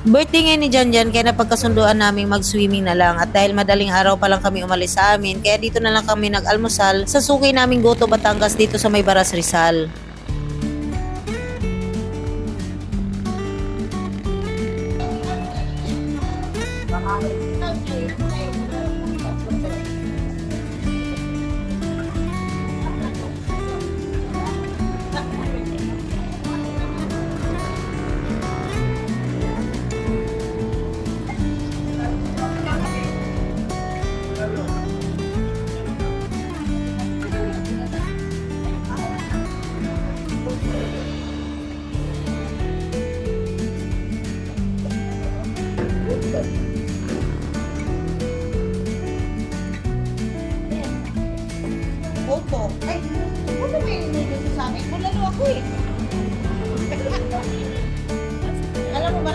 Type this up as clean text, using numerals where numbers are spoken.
Birthday ngayon ni Janjan kaya napagkasunduan namin mag-swimming na lang at dahil madaling araw pa lang kami umalis sa amin kaya dito na lang kami nag-almusal sa suki naming Goto Batangas dito sa May Baras Rizal. Baka